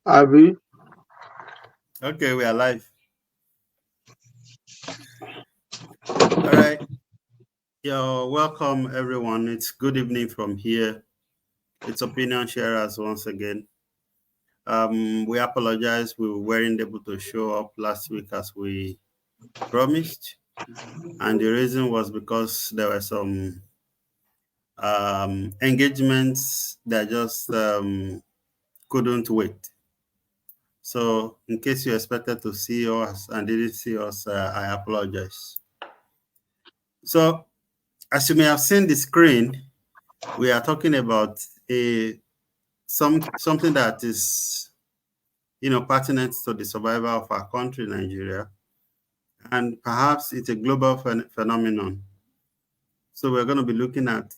Abby. Okay, we are live. All right. You're welcome, everyone. It's good evening from here. It's Opinion Sharers once again. We apologize. We weren't able to show up last week as we promised. And the reason was because there were some engagements that just couldn't wait. So, in case you expected to see us and didn't see us, I apologize. So, as you may have seen the screen, we are talking about something that is pertinent to the survival of our country, Nigeria, and perhaps it's a global phenomenon. So we're going to be looking at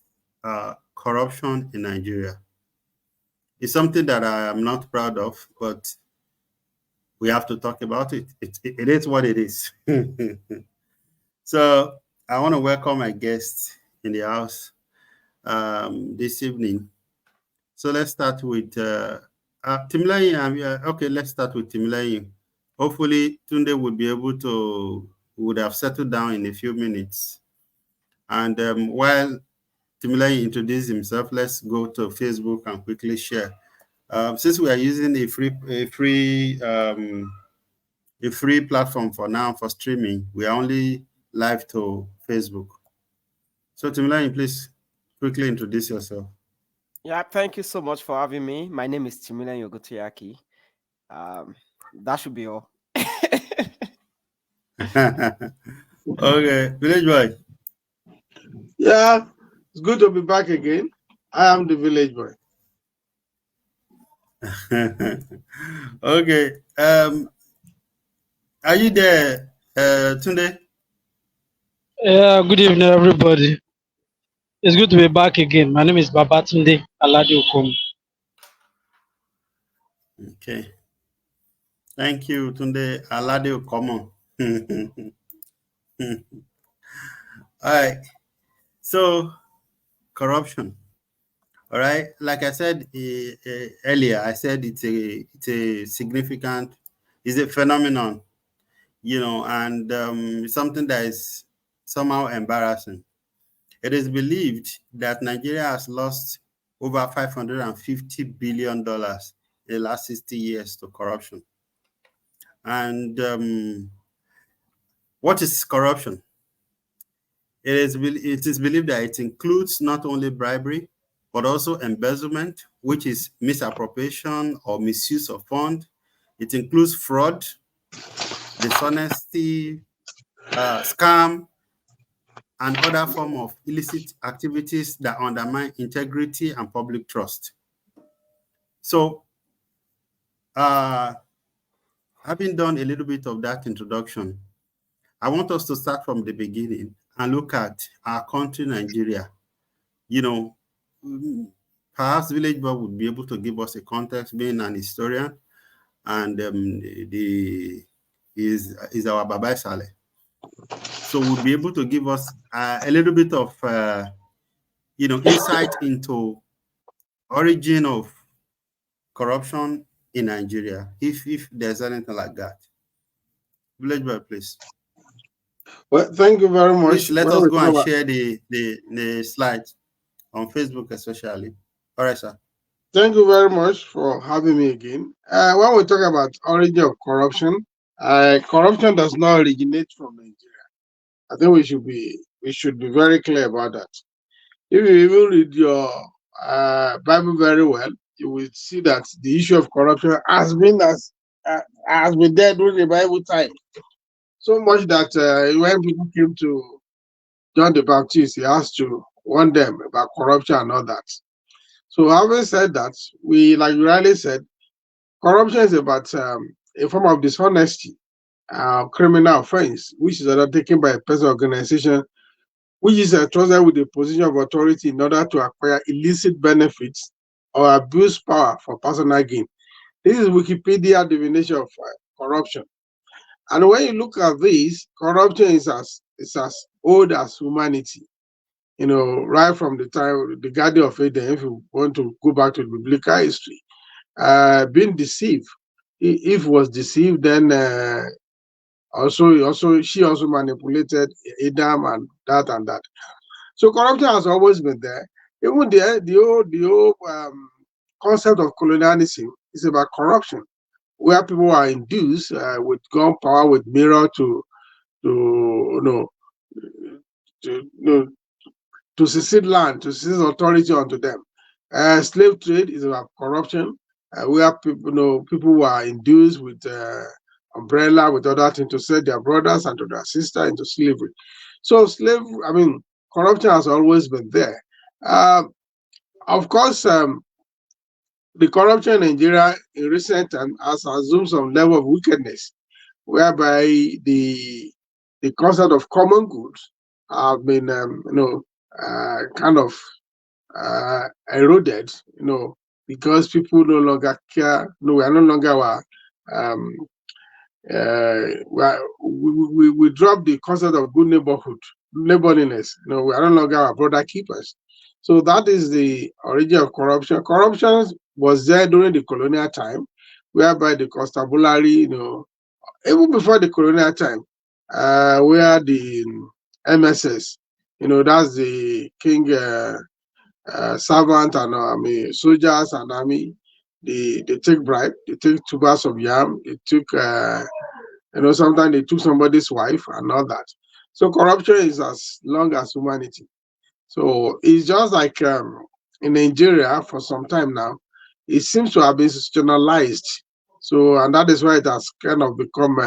corruption in Nigeria. It's something that I am not proud of, but we have to talk about it. It is what it is. So I want to welcome my guests in the house this evening. So let's start with Timileyin. Okay, let's start with Timileyin. Hopefully, Tunde would have settled down in a few minutes. And while Timileyin introduces himself, let's go to Facebook and quickly share. Since we are using a free platform for now for streaming, we are only live to Facebook. So Timileyin, please quickly introduce yourself. Yeah, thank you so much for having me. My name is Timileyin Ogutuyaki. That should be all. Okay, Village Boy. Yeah, it's good to be back again. I am the village boy. Okay. Are you there, Tunde? Yeah, good evening, everybody. It's good to be back again. My name is Babatunde Aladi Okom. Okay. Thank you, Tunde Alade Okomo. All right. So, corruption. All right. Like I said earlier, I said it's a significant, it's a phenomenon, and something that is somehow embarrassing. It is believed that Nigeria has lost over $550 billion in the last 60 years to corruption. And what is corruption? It is believed that it includes not only bribery, but also embezzlement, which is misappropriation or misuse of fund. It includes fraud, dishonesty, scam, and other form of illicit activities that undermine integrity and public trust. So, having done a little bit of that introduction, I want us to start from the beginning and look at our country, Nigeria. Perhaps Village Boy would be able to give us a context, being an historian, and is our Baba Saleh. So we'll be able to give us a little bit of insight into origin of corruption in Nigeria, if there's anything like that. Village Boy, please. Well, thank you very much. Please let us go and share the slides on Facebook especially. All right, sir. Thank you very much for having me again. When we talk about origin of corruption, corruption does not originate from Nigeria. I think we should be very clear about that. If you even read your Bible very well, you will see that the issue of corruption has been there during the Bible time. So much that when people came to John the Baptist, he asked to warn them about corruption and all that. So having said that, like you rightly said, corruption is about a form of dishonesty, criminal offense, which is undertaken by a person or organization which is entrusted with a position of authority in order to acquire illicit benefits or abuse power for personal gain. This is Wikipedia definition of corruption. And when you look at this, corruption is as old as humanity. right from the time the Garden of Eden, if you want to go back to the biblical history, being deceived. If was deceived, then she also manipulated Adam and that. So corruption has always been there. Even the old concept of colonialism is about corruption, where people are induced with gunpowder, with mirror to to secede land, to seize authority onto them. Slave trade is about corruption, where people were induced with umbrella, with other things to sell their brothers and to their sisters into slavery. So corruption has always been there. Of course, the corruption in Nigeria in recent times has assumed some level of wickedness, whereby the concept of common goods have been, kind of eroded, because people no longer care. No, we are no longer um, we dropped the concept of good neighborliness. We are no longer our brother keepers. So that is the origin of corruption. Corruption was there during the colonial time, whereby the constabulary, even before the colonial time, where the MSS, that's the king servant and soldiers and army, they take bribe, they take tubers of yam, they took sometimes they took somebody's wife and all that. So corruption is as long as humanity. So it's just like in Nigeria for some time now, it seems to have been institutionalized. So, and that is why it has kind of become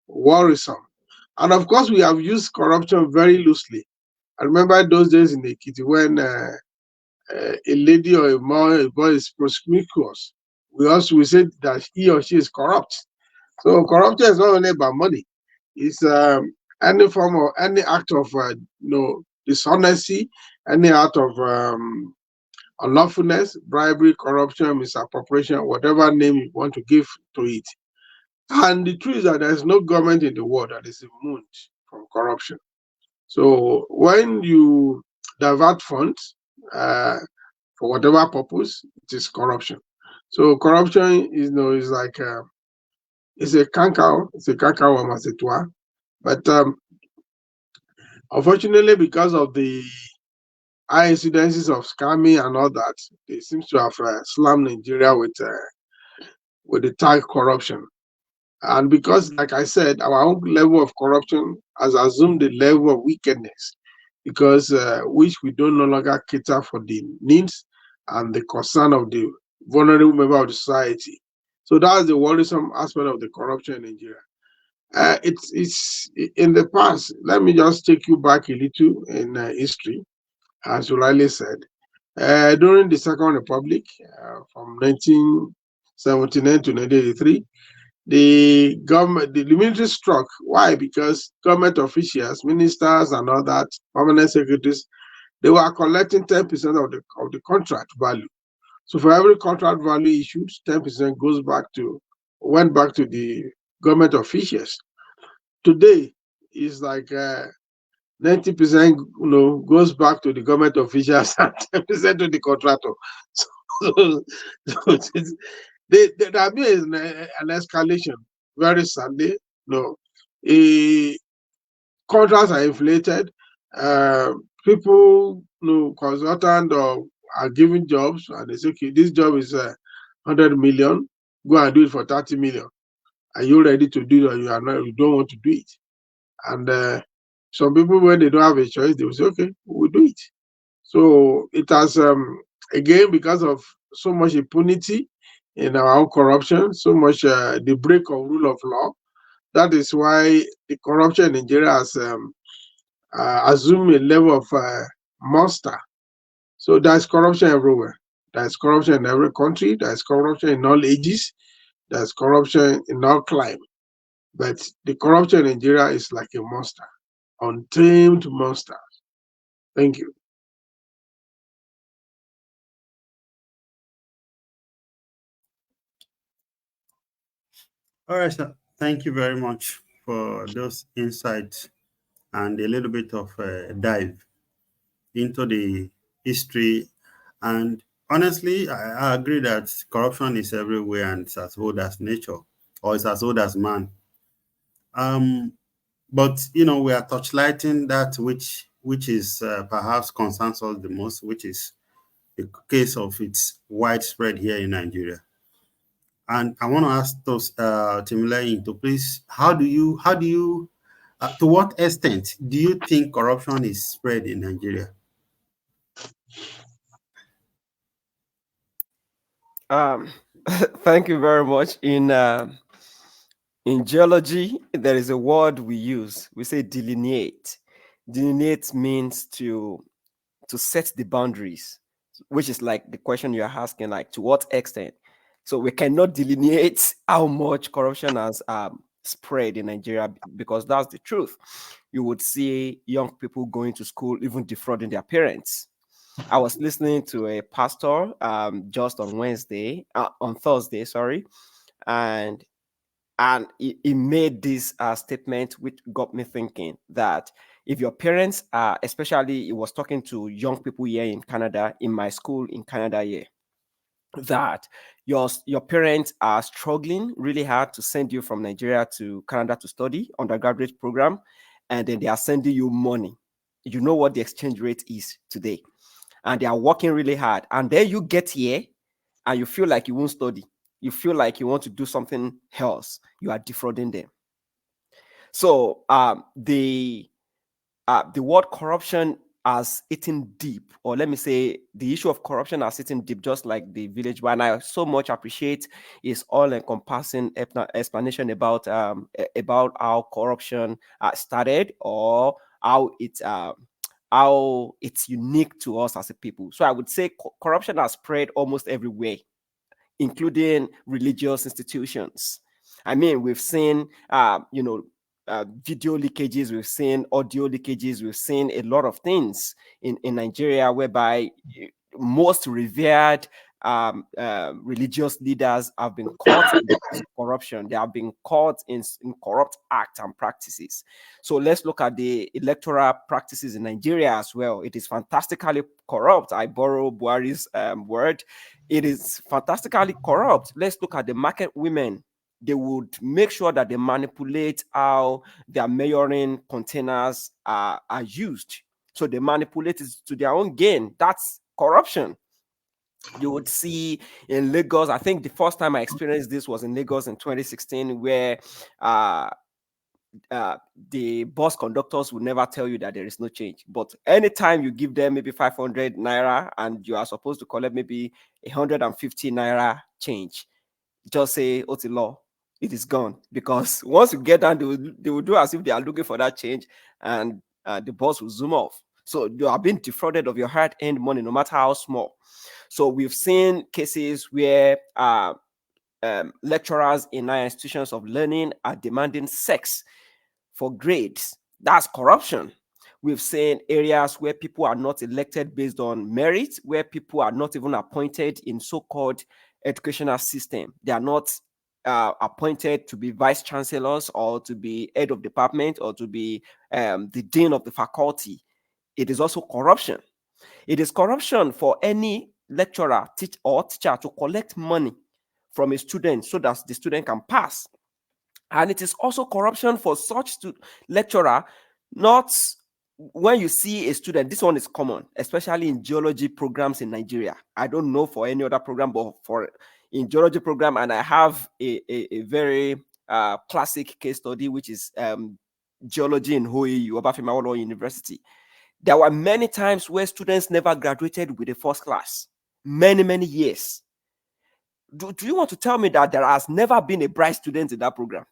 worrisome. And of course, we have used corruption very loosely. I remember those days in Ekiti when a lady or a boy is promiscuous. We said that he or she is corrupt. So corruption is not only about money; it's any form of any act of dishonesty, any act of unlawfulness, bribery, corruption, misappropriation, whatever name you want to give to it. And the truth is that there is no government in the world that is immune from corruption. So when you divert funds for whatever purpose, it is corruption. So corruption is like it's a canker, as it were. But unfortunately, because of the high incidences of scamming and all that, they seems to have slammed Nigeria with the tag corruption. And because, like I said, our own level of corruption has assumed the level of wickedness, because which we don't no longer cater for the needs and the concern of the vulnerable member of the society. So that's the worrisome aspect of the corruption in Nigeria. It's in the past. Let me just take you back a little in history, as you rightly said. During the Second Republic, from 1979 to 1983, the military struck. Why? Because government officials, ministers, and all that, permanent secretaries, they were collecting 10% of the contract value. So for every contract value issued, 10% went back to the government officials. Today is like 90% goes back to the government officials and 10% to the contractor. So, there have been an escalation very sadly. Contracts are inflated. People, consultant are given jobs, and they say, okay, this job is 100 million. Go and do it for 30 million. Are you ready to do it, or you are not? You don't want to do it? And some people, when they don't have a choice, they will say, okay, we'll do it. So it has, again, because of so much impunity in our own corruption, so much the break of rule of law. That is why the corruption in Nigeria has assumed a level of monster. So there's corruption everywhere. There's corruption in every country. There's corruption in all ages. There's corruption in all climes. But the corruption in Nigeria is like a monster, untamed monster. Thank you. All right, sir. Thank you very much for those insights and a little bit of dive into the history. And honestly, I agree that corruption is everywhere and it's as old as nature, or it's as old as man. Um, but we are touchlighting that which is perhaps concerns us the most, which is the case of its widespread here in Nigeria. And I want to ask those Timileyin to please, to what extent do you think corruption is spread in Nigeria? Thank you very much. In geology, there is a word we use. We say delineate. Delineate means to set the boundaries, which is like the question you're asking, like to what extent. So we cannot delineate how much corruption has spread in Nigeria, because that's the truth. You would see young people going to school even defrauding their parents. I was listening to a pastor just on Thursday, sorry, and he made this statement which got me thinking that if your parents are, especially he was talking to young people here in Canada, in my school in Canada here, that your parents are struggling really hard to send you from Nigeria to Canada to study undergraduate program, and then they are sending you money. You know what the exchange rate is today, and they are working really hard, and then you get here and you feel like you won't study, you feel like you want to do something else, you are defrauding them. So the word corruption has eaten deep, or let me say the issue of corruption has eaten deep, just like the village. And I so much appreciate his all-encompassing explanation about how corruption started, or how it's unique to us as a people. So I would say corruption has spread almost everywhere, including religious institutions. I mean, we've seen, video leakages, we've seen audio leakages, we've seen a lot of things in Nigeria whereby most revered religious leaders have been caught in corruption. They have been caught in corrupt acts and practices. So let's look at the electoral practices in Nigeria as well. It is fantastically corrupt. I borrow Buhari's word. It is fantastically corrupt. Let's look at the market women. They would make sure that they manipulate how their mayoring containers are used. So they manipulate it to their own gain. That's corruption. You would see in Lagos, I think the first time I experienced this was in Lagos in 2016, where the bus conductors will never tell you that there is no change. But anytime you give them maybe 500 naira and you are supposed to collect maybe 150 naira change, just say, Otilo, it is gone. Because once you get down, they will do as if they are looking for that change, and the bus will zoom off. So you are being defrauded of your hard-earned money, no matter how small. So we've seen cases where lecturers in higher institutions of learning are demanding sex for grades. That's corruption. We've seen areas where people are not elected based on merit, where people are not even appointed in so-called educational system. They are not appointed to be vice chancellors, or to be head of department, or to be the dean of the faculty. It is also corruption. It is corruption for any lecturer or teacher to collect money from a student so that the student can pass. And it is also corruption for such lecturer, not when you see a student, this one is common, especially in geology programs in Nigeria. I don't know for any other program, but in geology program, and I have a very classic case study, which is geology in OAU, Obafemi Awolowo University. There were many times where students never graduated with a first class, many years. Do you want to tell me that there has never been a bright student in that program?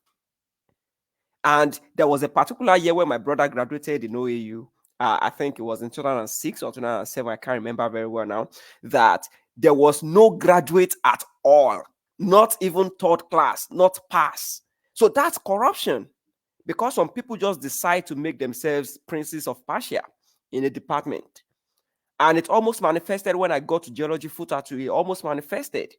And there was a particular year where my brother graduated in OAU. I think it was in 2006 or 2007. I can't remember very well now. That there was no graduate at all, not even third class, not pass. So that's corruption, because some people just decide to make themselves princes of Persia in a department. And it almost manifested when I got to geology FUTA. It almost manifested.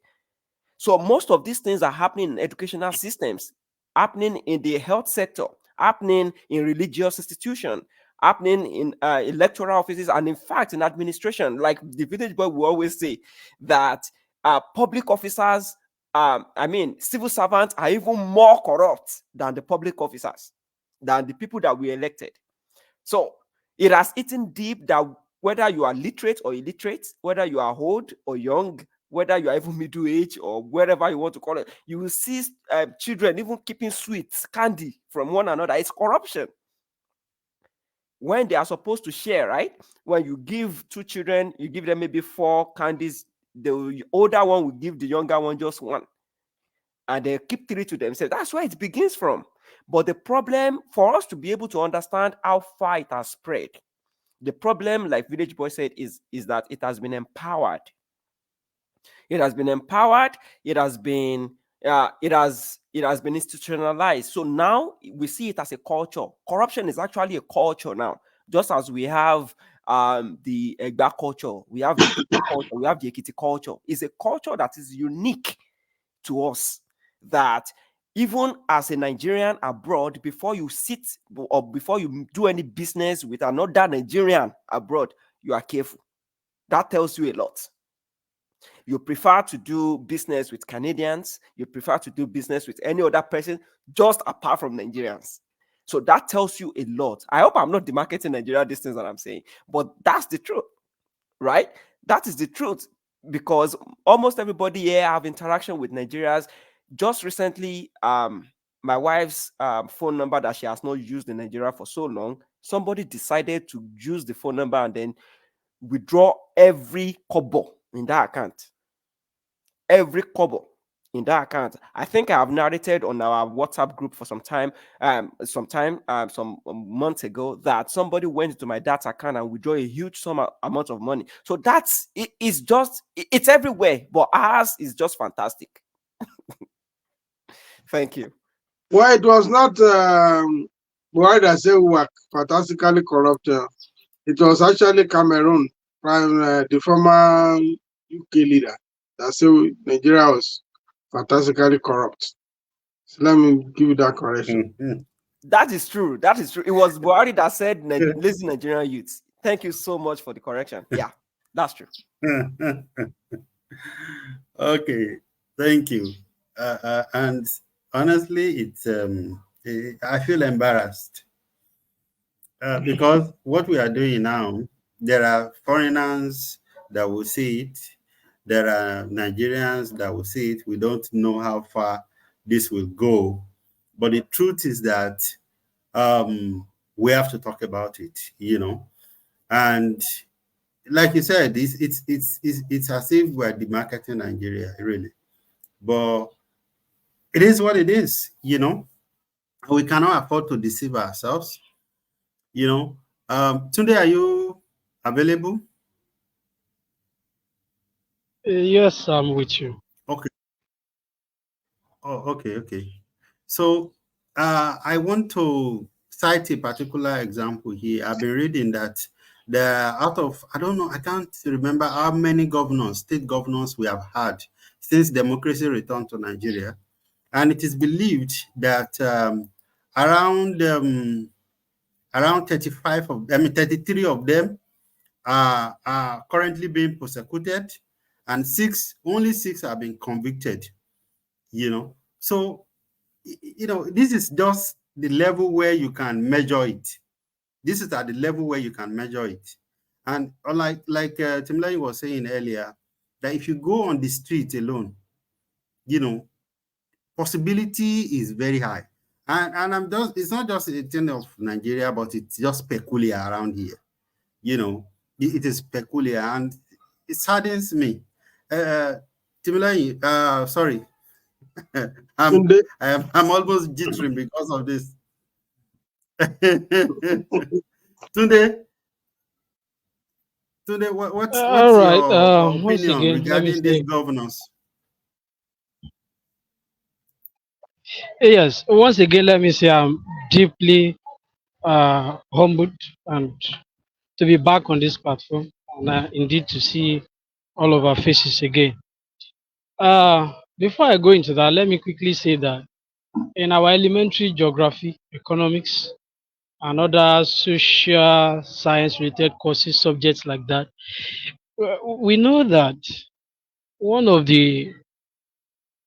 So most of these things are happening in educational systems, happening in the health sector, happening in religious institutions, happening in electoral offices, and in fact in administration. Like the village boy will always say that public officers, civil servants are even more corrupt than the public officers, than the people that we elected. So it has eaten deep that whether you are literate or illiterate, whether you are old or young, whether you are even middle age or wherever you want to call it, you will see children even keeping sweets, candy from one another. It's corruption. When they are supposed to share, right? When you give two children, you give them maybe 4 candies, the older one will give the younger one just 1. And they keep 3 to themselves. That's where it begins from. But the problem, for us to be able to understand how far it has spread, the problem, like Village Boy said, is that it has been empowered. It has been empowered. It has been institutionalized. So now we see it as a culture. Corruption is actually a culture now. Just as we have the Egba culture, we have the culture, we have the Ekiti culture. It's a culture that is unique to us, that even as a Nigerian abroad, before you sit or before you do any business with another Nigerian abroad, you are careful. That tells you a lot. You prefer to do business with Canadians, you prefer to do business with any other person, just apart from Nigerians. So that tells you a lot. I hope I'm not demarcating Nigeria, these things that I'm saying, but that's the truth, right? That is the truth, because almost everybody here have interaction with Nigerians. Just recently, my wife's phone number that she has not used in Nigeria for so long, somebody decided to use the phone number and then withdraw every kobo in that account. Every kobo in that account. I think I have narrated on our WhatsApp group for some months ago, that somebody went into my dad's account and withdrew a huge amount of money. So that's it's everywhere, but ours is just fantastic. Thank you. Well, it was not Buhari that said we were fantastically corrupt. It was actually Cameroon, the former UK leader, that said Nigeria was fantastically corrupt. So let me give you that correction. That is true. That is true. It was Buhari that said lazy Nigerian youths. Thank you so much for the correction. Yeah, that's true. Okay, thank you. And honestly, I feel embarrassed because what we are doing now, there are foreigners that will see it. There are Nigerians that will see it. We don't know how far this will go. But the truth is that we have to talk about it, And like you said, it's as if we're demarketing Nigeria, really. But it is what it is, We cannot afford to deceive ourselves, Tunde, are you available? Yes, I'm with you. Okay. Oh, okay. So I want to cite a particular example here. I've been reading that I don't know, I can't remember how many state governors we have had since democracy returned to Nigeria. And it is believed that around 33 of them are currently being prosecuted, and only six have been convicted. So this is just the level where you can measure it. This is at the level where you can measure it. And like Timlai was saying earlier, that if you go on the street alone, possibility is very high. And it's not just a thing of Nigeria, but it's just peculiar around here. It is peculiar, and it saddens me. Timlai, sorry. I'm almost jittering because of this. Tunde, what's your opinion regarding these governors? Yes, once again, let me say I'm deeply humbled and to be back on this platform, and indeed to see all of our faces again. Before I go into that, let me quickly say that in our elementary geography, economics, and other social science related courses, subjects like that, we know that one of the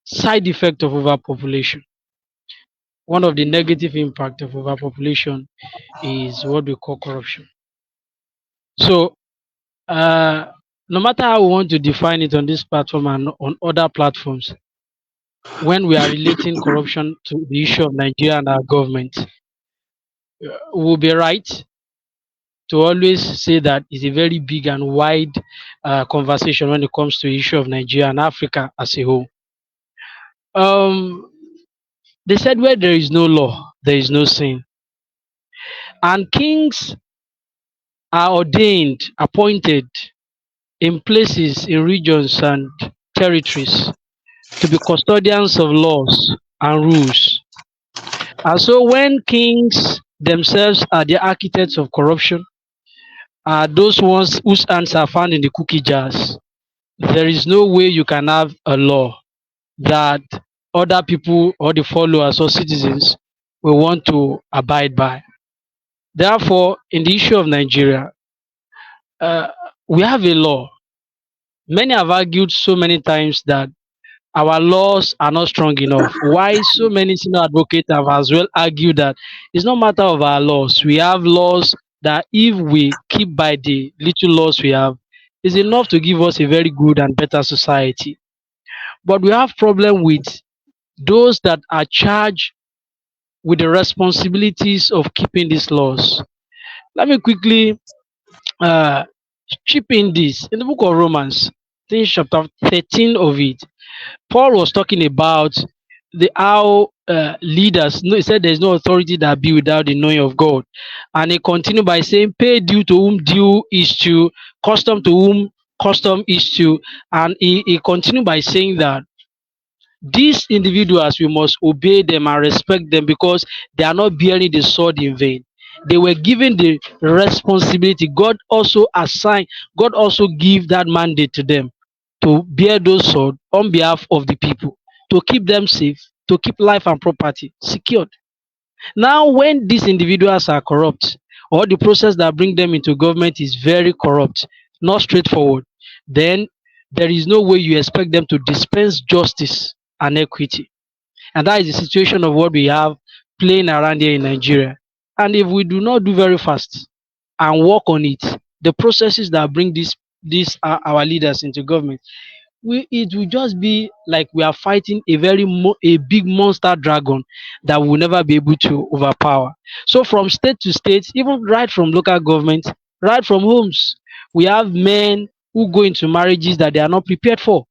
side effects of overpopulation, one of the negative impact of overpopulation is what we call corruption. So, uh, no matter how we want to define it on this platform and on other platforms, when we are relating corruption to the issue of Nigeria and our government, we'll be right to always say that it's a very big and wide conversation when it comes to the issue of Nigeria and Africa as a whole. Um, they said where there is no law, there is no sin. And kings are ordained, appointed in places, in regions and territories to be custodians of laws and rules. And so when kings themselves are the architects of corruption, are those ones whose hands are found in the cookie jars, there is no way you can have a law that other people or the followers or citizens will want to abide by. Therefore, in the issue of Nigeria, uh, we have a law. Many have argued so many times that our laws are not strong enough. Why so many senior advocates have as well argued that it's not matter of our laws. We have laws that if we keep by the little laws we have, is enough to give us a very good and better society. But we have problem with those that are charged with the responsibilities of keeping these laws. Let me quickly uh, chip in this. In the book of Romans, I think chapter 13 of it, Paul was talking about the how leaders. No, he said there is no authority that be without the knowing of God, and he continued by saying, "Pay due to whom due is due, custom to whom custom is due," and he continued by saying that these individuals, we must obey them and respect them because they are not bearing the sword in vain. They were given the responsibility. God also give that mandate to them to bear those sword on behalf of the people, to keep them safe, to keep life and property secured. Now, when these individuals are corrupt, or the process that bring them into government is very corrupt, not straightforward, then there is no way you expect them to dispense justice and equity. And that is the situation of what we have playing around here in Nigeria. And if we do not do very fast and work on it, the processes that bring these our leaders into government, it will just be like we are fighting a big monster dragon that we will never be able to overpower. So from state to state, even right from local government, right from homes, we have men who go into marriages that they are not prepared for.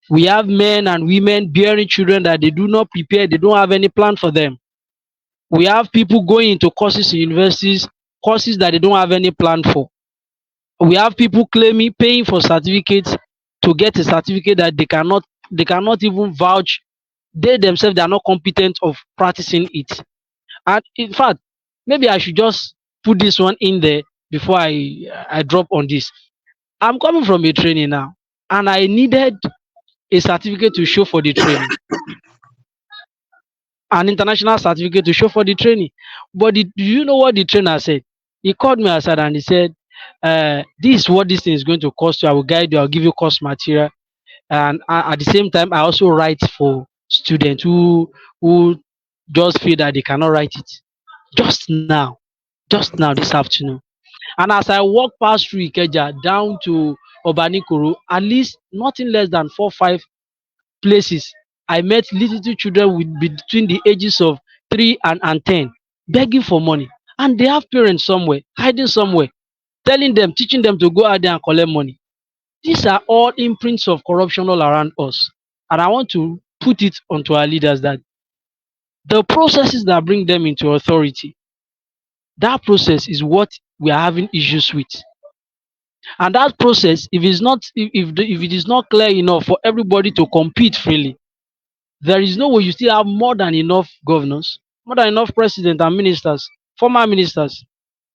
We have men and women bearing children that they do not prepare, they don't have any plan for them. We have people going into courses in universities, courses that they don't have any plan for. We have people claiming paying for certificates to get a certificate that they cannot even vouch. They themselves, they are not competent of practicing it. And in fact, maybe I should just put this one in there before I drop on this. I'm coming from a training now, and I needed a certificate to show for the training, an international certificate to show for the training. But do you know what the trainer said? He called me aside and he said, "This is what this thing is going to cost you. I will guide you. I'll give you course material, and at the same time, I also write for students who just feel that they cannot write it." Just now this afternoon, and as I walk past through Ikeja down to Obanikoro, at least nothing less than 4 5 places, I met little children with between the ages of 3 and 10 begging for money, and they have parents somewhere hiding somewhere, telling them, teaching them to go out there and collect money. These are all imprints of corruption all around us. And I want to put it onto our leaders that the processes that bring them into authority, that process is what we are having issues with. And that process, if it is not clear enough for everybody to compete freely, there is no way you still have more than enough governors, more than enough presidents and ministers, former ministers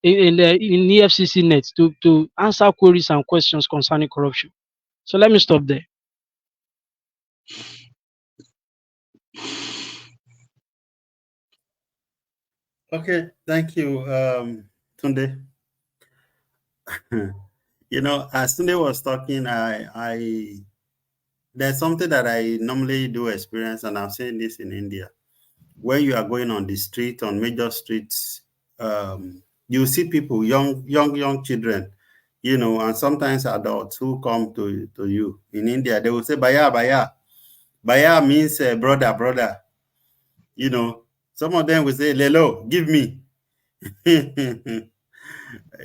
in EFCC net to answer queries and questions concerning corruption. So let me stop there. Okay, thank you, Tunde. You know, as Tunde was talking, I there's something that I normally do experience, and I'm saying this in India. When you are going on the street, on major streets, you see people, young children, you know, and sometimes adults who come to you. In India, they will say, Baya, Baya. Baya means brother, brother. You know, some of them will say, Lelo, give me.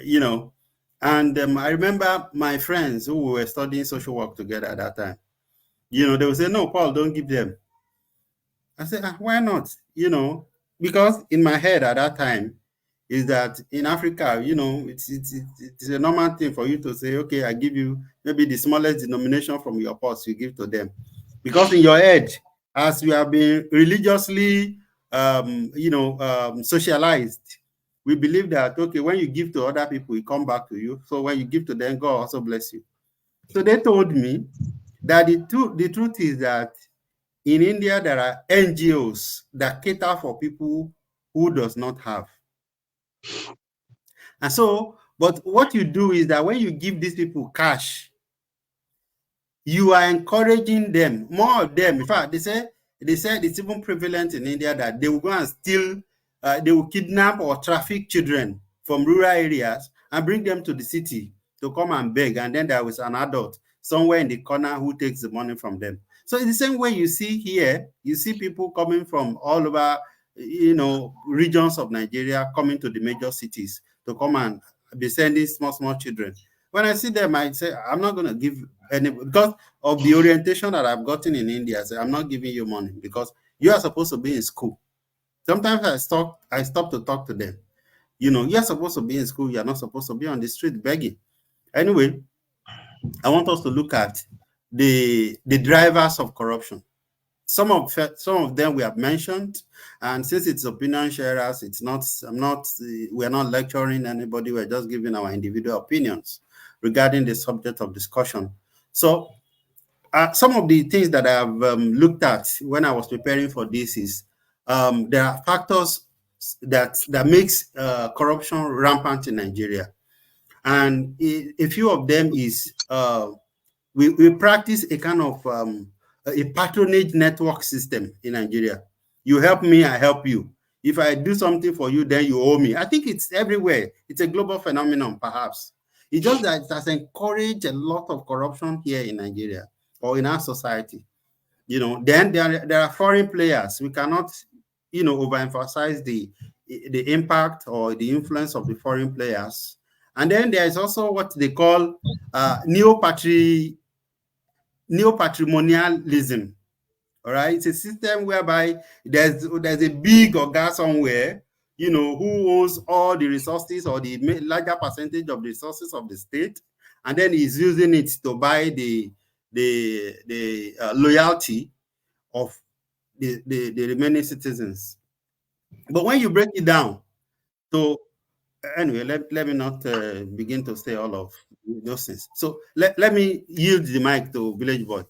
You know, and I remember my friends who were studying social work together at that time. You know, they would say, no, Paul, don't give them. I said, why not? You know, because in my head at that time is that in Africa, you know, it's a normal thing for you to say, okay, I give you maybe the smallest denomination from your purse, you give to them. Because in your head, as you have been religiously, socialized, we believe that, okay, when you give to other people, it come back to you. So when you give to them, God also bless you. So they told me that the truth is that in India, there are NGOs that cater for people who does not have. And so, but what you do is that when you give these people cash, you are encouraging them, more of them. In fact, they said it's even prevalent in India that they will go and steal, they will kidnap or traffic children from rural areas and bring them to the city to come and beg. And then there was an adult somewhere in the corner who takes the money from them. So in the same way you see here, you see people coming from all over, you know, regions of Nigeria coming to the major cities to come and be sending small children. When I see them, I say, I'm not going to give any, because of the orientation that I've gotten in India. I say, I'm not giving you money because you are supposed to be in school. Sometimes I stop to talk to them. You know, you're supposed to be in school. You're not supposed to be on the street begging. Anyway, I want us to look at the drivers of corruption. Some of them we have mentioned, and since it's opinion sharers, it's not. We're not lecturing anybody. We're just giving our individual opinions regarding the subject of discussion. So, some of the things that I have looked at when I was preparing for this is there are factors that makes corruption rampant in Nigeria, and a few of them is we practice a kind of a patronage network system in Nigeria. You help me, I help you. If I do something for you, then you owe me. I think it's everywhere. It's a global phenomenon, perhaps. It's just that it has encouraged a lot of corruption here in Nigeria or in our society. You know, then there are foreign players. We cannot, you know, overemphasize the impact or the influence of the foreign players. And then there is also what they call neo-patrimonialism. All right, it's a system whereby there's a big Oga somewhere, you know, who owns all the resources or the larger percentage of the resources of the state, and then he's using it to buy the loyalty of the remaining citizens. But when you break it down, so anyway, let me not begin to say all of those things. So let me yield the mic to Village Boy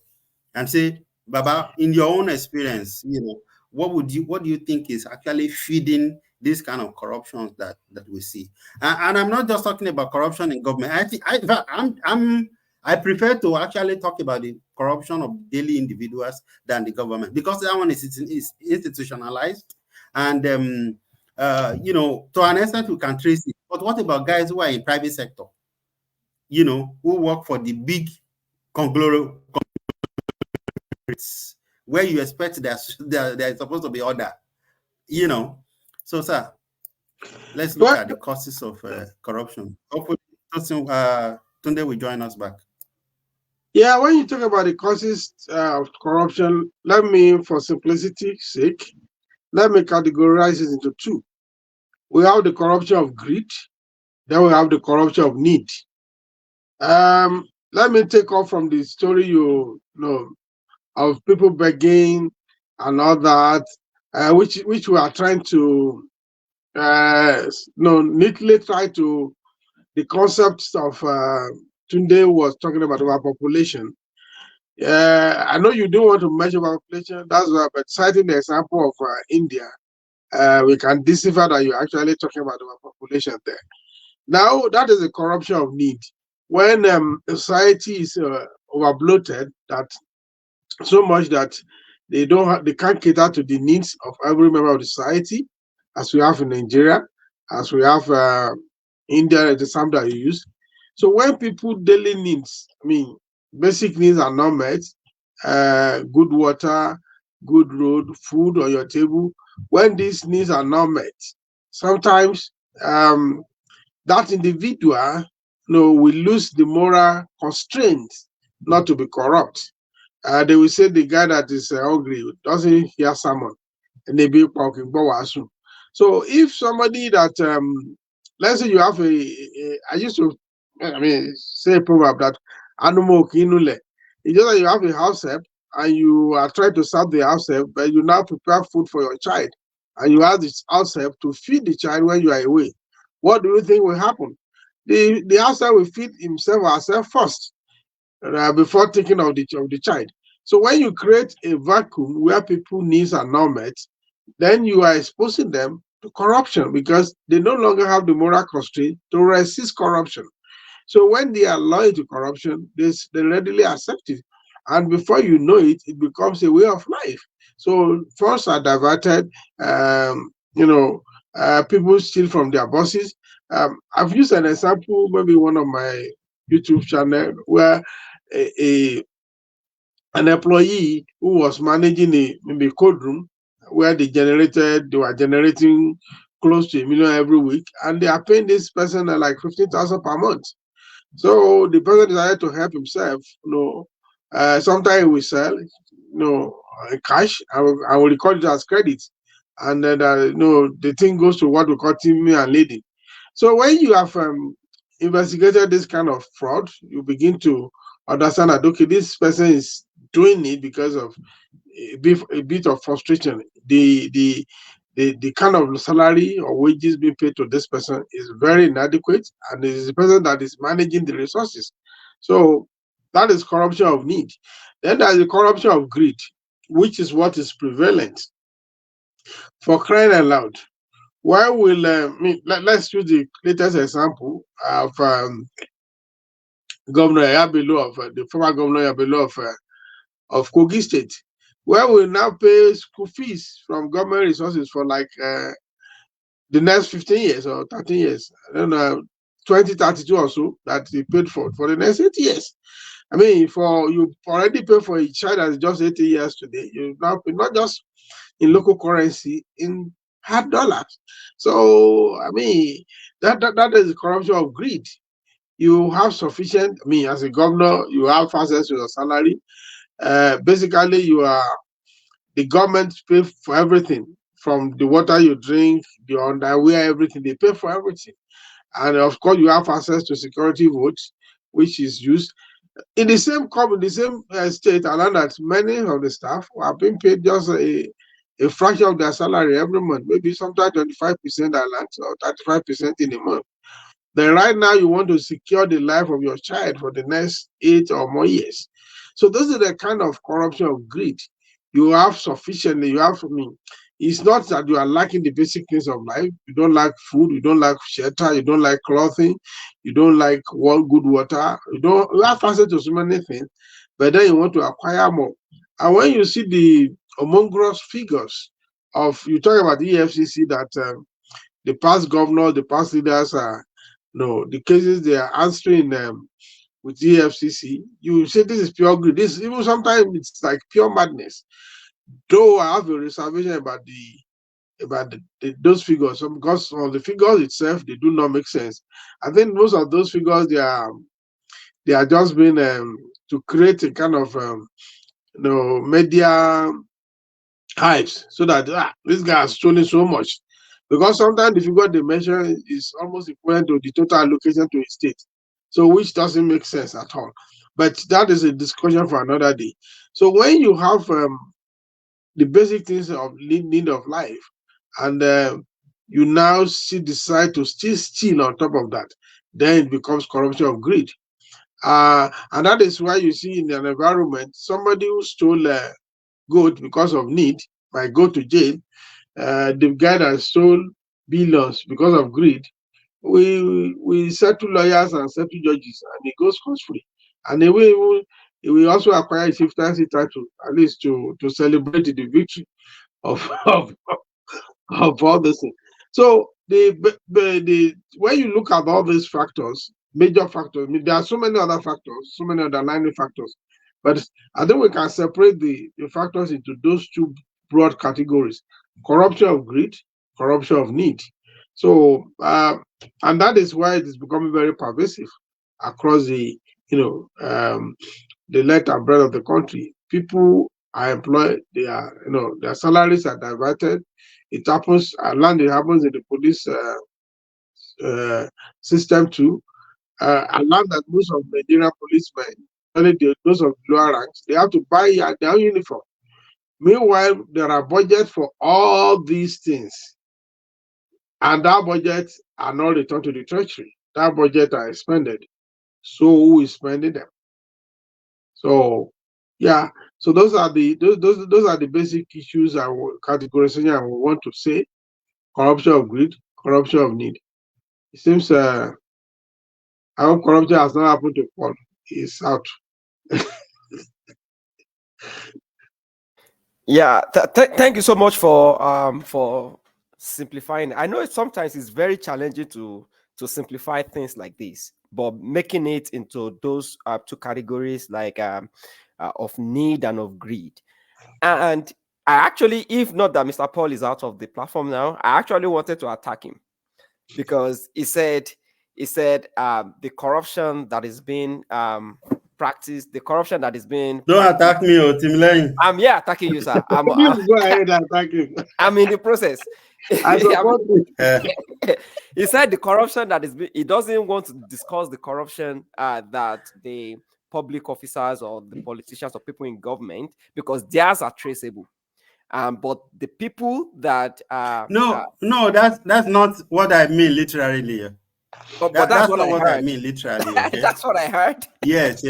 and say, Baba, in your own experience, you know, what do you think is actually feeding this kind of corruption that we see? And I'm not just talking about corruption in government. I prefer to actually talk about the corruption of daily individuals than the government, because that one is institutionalized, and you know, to an extent we can trace it. But what about guys who are in private sector, you know, who work for the big conglomerates, where you expect there's supposed to be order, you know? So, sir, let's look at the causes of corruption. Hopefully, Tunde will join us back. Yeah, when you talk about the causes of corruption, let me, for simplicity's sake, let me categorize it into two. We have the corruption of greed, then we have the corruption of need. Let me take off from the story you know of people begging and all that, which we are trying to neatly try to the concepts of Tunde was talking about overpopulation. I know you don't want to measure population, that's why, but citing the example of India, we can decipher that you're actually talking about overpopulation there. Now, that is a corruption of need. When society is overbloated, that so much that they can't cater to the needs of every member of the society, as we have in Nigeria, as we have India, the example that you use. So when people daily needs, I mean, basic needs are not met, good water, good road, food on your table, when these needs are not met, sometimes that individual will lose the moral constraint not to be corrupt. They will say the guy that is hungry doesn't hear sermon, and they be talking. So if somebody that let's say you have I used to, say a proverb that animal kinule. It's just that you have a house help and you are trying to serve the house help, but you now prepare food for your child, and you ask the house help to feed the child when you are away. What do you think will happen? The house help will feed himself or herself first before thinking of the child. So when you create a vacuum where people needs are not met, then you are exposing them to corruption because they no longer have the moral constraint to resist corruption. So when they are loyal to corruption, they readily accept it. And before you know it, it becomes a way of life. So funds are diverted, people steal from their bosses. I've used an example, maybe one of my YouTube channel, where an employee who was managing maybe code room where they were generating close to $1 million every week, and they are paying this person like 15,000 per month. So the person decided to help himself. Sometimes we sell, cash. I will record it as credit, and then the thing goes to what we call teaming and leading. So when you have investigated this kind of fraud, you begin to understand that okay, this person is doing it because of a bit of frustration. The kind of salary or wages being paid to this person is very inadequate, and it is the person that is managing the resources. So that is corruption of need. Then there is the corruption of greed, which is what is prevalent. For crying out loud, why will let's use the latest example of Governor Yabelo of the former Governor Yabelo of Kogi State, where we now pay school fees from government resources for like the next 15 years or 13 years. I don't know, 2032 or so that he paid for the next 8 years. I mean, you already pay for a child that's just 80 years today. You now pay not just in local currency, in hard dollars. So I mean, that is the corruption of greed. You have sufficient. I mean, as a governor, you have access to your salary. Basically, the government pay for everything from the water you drink, the underwear, everything. They pay for everything, and of course, you have access to security votes, which is used in the same state. And that many of the staff are being paid just a fraction of their salary every month, maybe sometimes 25% allowance or 35% in a month. Then right now you want to secure the life of your child for the next 8 or more years. So those are the kind of corruption of greed. You have sufficiently, it's not that you are lacking the basic things of life. You don't like food, you don't like shelter, you don't like clothing, you don't like good water, you have access to so many things, but then you want to acquire more. And when you see the humongous figures you talk about the EFCC, that the past governors, the past leaders the cases they are answering with EFCC, you say this is pure greed. This even sometimes it's like pure madness. Though I have a reservation about those figures, because of the figures itself, they do not make sense. I think most of those figures they are just been to create a kind of media hypes, so that this guy has stolen so much. Because sometimes the figure they mention is almost equivalent to the total allocation to a state, so which doesn't make sense at all. But that is a discussion for another day. So when you have the basic things of need of life, and you now decide to still steal on top of that, then it becomes corruption of greed. And that is why you see in an environment, somebody who stole goat because of need might go to jail. the guy that stole billions because of greed, we settle lawyers and settle judges, and he goes cost free. And we also acquire a chieftaincy title, at least to celebrate the victory of of all this thing. So the when you look at all these factors, major factors, I mean, there are so many other factors, so many underlying factors, but I think we can separate the factors into those two broad categories: corruption of greed, corruption of need. So and that is why it is becoming very pervasive across the the length and breadth of the country. People are employed, they are their salaries are diverted. It happens land, it happens in the police system too. I learned that most of Nigerian policemen, only those of lower ranks, they have to buy their own uniform. Meanwhile, there are budgets for all these things, and that budget are not returned to the treasury. That budget are expended. So who is spending them? So yeah, so those are the basic issues and categorization I want to say: corruption of greed, corruption of need. It seems I hope corruption has not happened to Paul. He's out. Yeah, thank you so much for simplifying. I know sometimes it's very challenging to simplify things like this, but making it into those two categories like of need and of greed. And I actually, if not that Mr. Paul is out of the platform now, I actually wanted to attack him because he said the corruption that is being practiced, the corruption that is being Don't attack me, Timileyin. I'm attacking you, sir. Please go ahead and attack him. I'm in the process. I support you. He said the corruption that is he doesn't want to discuss the corruption that the public officers or the politicians or people in government, because theirs are traceable. But the people that no, that's not what I mean literally. But that's what what I mean literally. Okay? That's what I heard. Yes.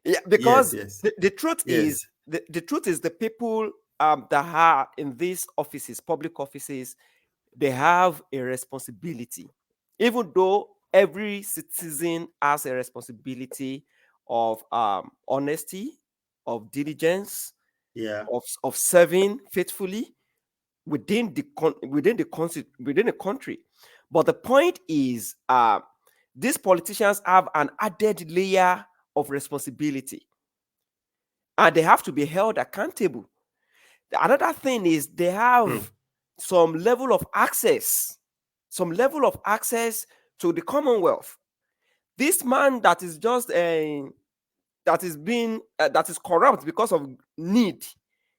Yeah, because yes. The truth is the truth is the people that are in these offices, public offices, they have a responsibility, even though every citizen has a responsibility of honesty, of diligence, of serving faithfully within the country. But the point is, these politicians have an added layer of responsibility, and they have to be held accountable. Another thing is they have some level of access to the Commonwealth. This man that is just that is corrupt because of need,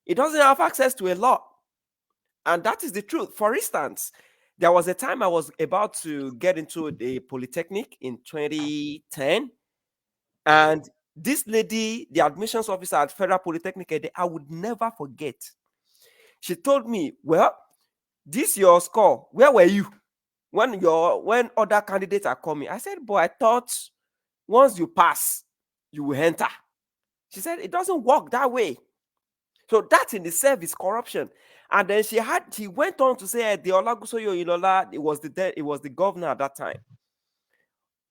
he doesn't have access to a lot, and that is the truth. For instance, there was a time I was about to get into the Polytechnic in 2010, and this lady, the admissions officer at Federal Polytechnic, I would never forget. She told me, "Well, this your score. Where were you when other candidates are coming?" I said, "But I thought once you pass, you will enter." She said, "It doesn't work that way." So that in itself is corruption. And then she went on to say the Olagusoyo Ilola, it was the governor at that time.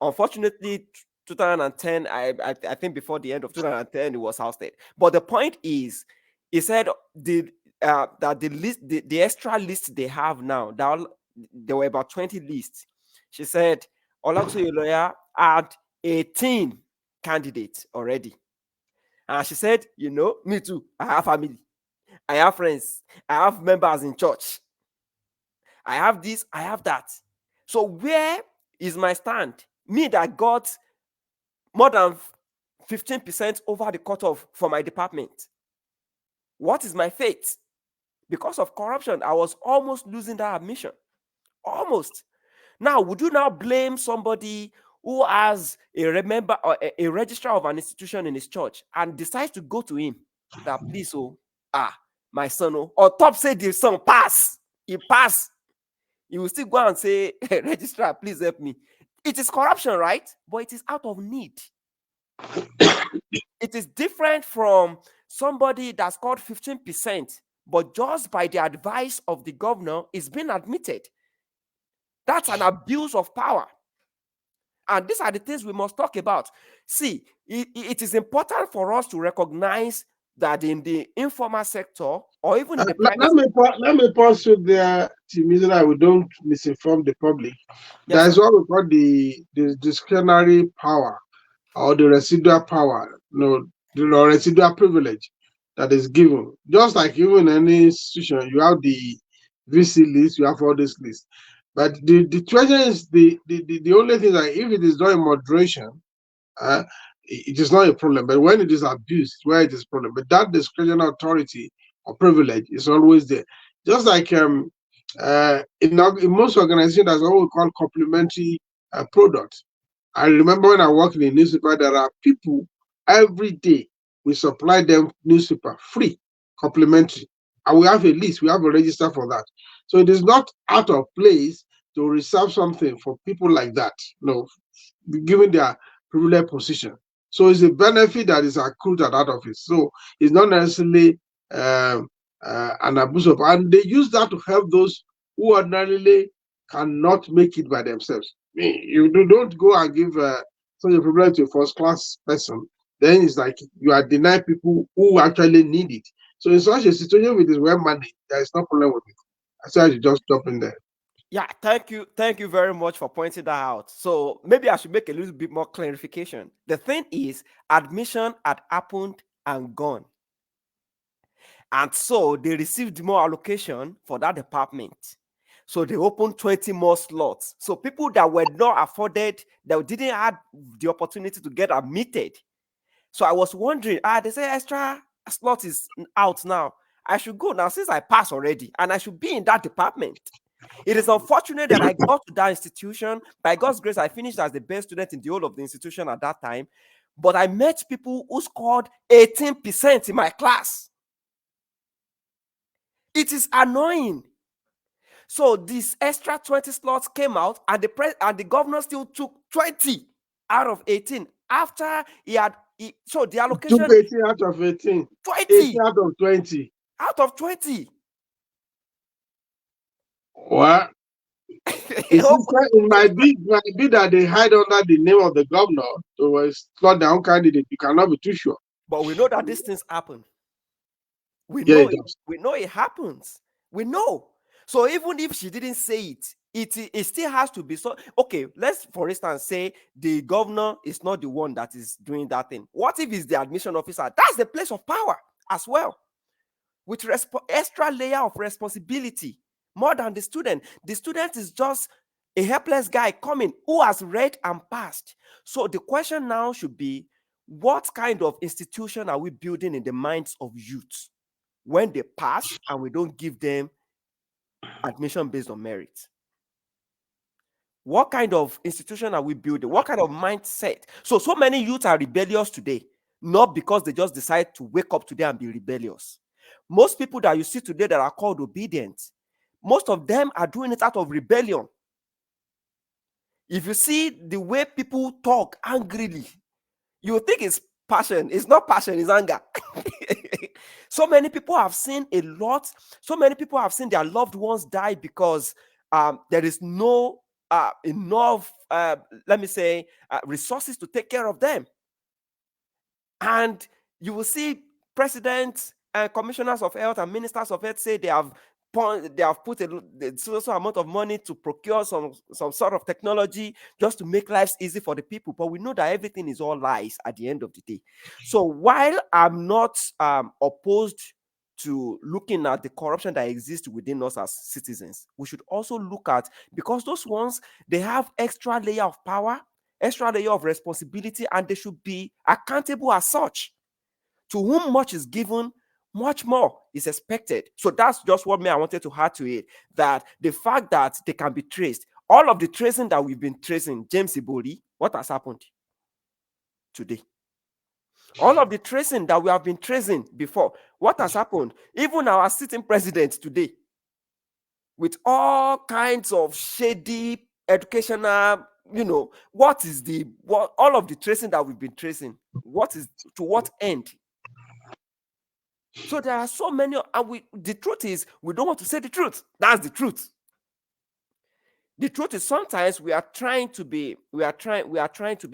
Unfortunately, 2010, I think before the end of 2010, it was ousted. But the point is, he said that the list, the extra list they have now, there were about 20 lists. She said Olagusoyo Ilola had 18 candidates already. And she said, me too, I have family, I have friends, I have members in church, I have this, I have that. So where is my stand? Me that got more than 15% over the cutoff for my department. What is my fate? Because of corruption, I was almost losing that admission. Almost. Now, would you now blame somebody who has a member or a registrar of an institution in his church and decides to go to him that, "Please, my son, or top say the son pass, he pass," he will still go and say, "Hey, registrar, please help me." It is corruption, right? But it is out of need. It is different from somebody that scored 15%, but just by the advice of the governor, is being admitted. That's an abuse of power. And these are the things we must talk about. See, it is important for us to recognize that in the informal sector or even in the private let me pause you there, Timmy, so that we don't misinform the public. Yes, That's what we call the discretionary power or the residual power, the residual privilege that is given. Just like even in any institution, you have the VC list, you have all this list. But the treasure is the only thing that if it is done in moderation, it is not a problem. But when it is abused, where it is a problem. But that discretionary authority or privilege is always there. Just like in most organizations, that's what we call complementary products. I remember when I worked in a newspaper, there are people every day we supply them newspaper free, complimentary. And we have a list, we have a register for that. So it is not out of place to reserve something for people like that, given their privileged position. So it's a benefit that is accrued at that office. So it's not necessarily an abuse of, and they use that to help those who ordinarily cannot make it by themselves. You don't go and give such a privilege to a first-class person. Then it's like you are denying people who actually need it. So in such a situation with this well managed, there is no problem with it. I said you just jump in there. Yeah, thank you very much for pointing that out. So maybe I should make a little bit more clarification. The thing is, admission had happened and gone. And so they received more allocation for that department. So they opened 20 more slots. So people that were not afforded, that didn't have the opportunity to get admitted. So I was wondering, they say extra slot is out now. I should go now since I passed already, and I should be in that department. It is unfortunate that I got to that institution. By God's grace, I finished as the best student in the whole of the institution at that time. But I met people who scored 18% in my class. It is annoying. So this extra 20 slots came out, and the governor still took 20 out of 18 after so the allocation took 18 out of 18. 20 18 out of 20. Out of 20. What? It might be that they hide under the name of the governor to slot their own candidate. You cannot be too sure. But we know that these things happen. We know it happens. We know. So even if she didn't say it, it still has to be so. Okay, let's for instance say the governor is not the one that is doing that thing. What if it's the admission officer? That's the place of power as well, with extra layer of responsibility more than the student. The student is just a helpless guy coming who has read and passed. So the question now should be, what kind of institution are we building in the minds of youth when they pass and we don't give them admission based on merit? What kind of institution are we building? What kind of mindset? So many youth are rebellious today, not because they just decide to wake up today and be rebellious. Most people that you see today that are called obedient, most of them are doing it out of rebellion. If you see the way people talk angrily, you think it's passion. It's not passion, it's anger. So many people have seen a lot. So many people have seen their loved ones die because there is no enough, resources to take care of them. And you will see presidents and commissioners of health and ministers of health say they have put a so amount of money to procure some sort of technology just to make lives easy for the people. But we know that everything is all lies at the end of the day. So while I'm not opposed to looking at the corruption that exists within us as citizens, we should also look at, because those ones, they have extra layer of power, extra layer of responsibility, and they should be accountable as such. To whom much is given, much more is expected. So that's just what I wanted to add to it, that the fact that they can be traced, all of the tracing that we've been tracing, James Ibori, what has happened today? All of the tracing that we have been tracing before, what has happened? Even our sitting president today, with all kinds of shady educational, what all of the tracing that we've been tracing, what is to what end? So there are so many, and the truth is, we don't want to say the truth. That's the truth. The truth is sometimes we are trying to be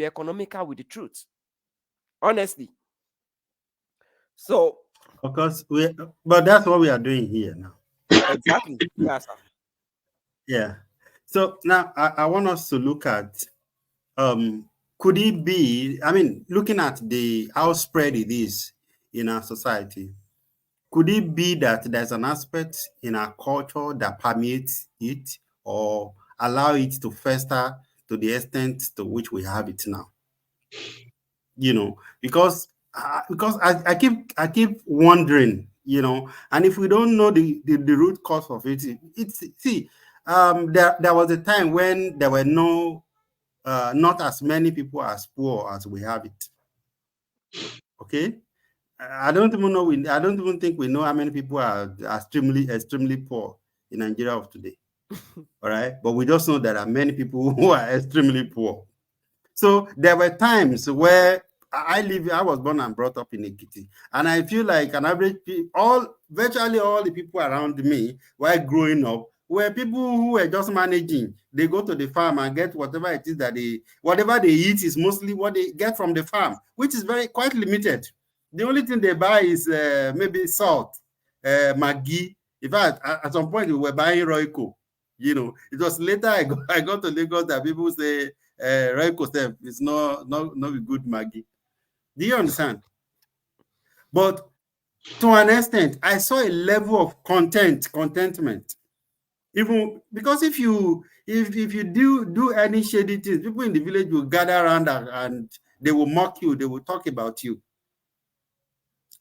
economical with the truth. Honestly. So Because but that's what we are doing here now. exactly. Yes, sir. Yeah. So now I want us to look at could it be, I mean, looking at how spread it is in our society, could it be that there's an aspect in our culture that permeates it or allow it to fester to the extent to which we have it now? Because I keep wondering, and if we don't know the root cause of it, there was a time when there were not as many people as poor as we have it. Okay, I don't even think we know how many people are extremely poor in Nigeria of today. All right, but we just know there are many people who are extremely poor. So there were times where I was born and brought up in Ekiti, and I feel like an average virtually all the people around me while growing up were people who were just managing. They go to the farm and get whatever it is whatever they eat is mostly what they get from the farm, which is quite limited. The only thing they buy is maybe salt, Maggi. In fact, at some point we were buying Royco. It was later I got to Lagos that people say Royco is not a good Maggi. Do you understand? But to an extent, I saw a level of contentment. Even because if you do any shady things, people in the village will gather around and they will mock you, they will talk about you.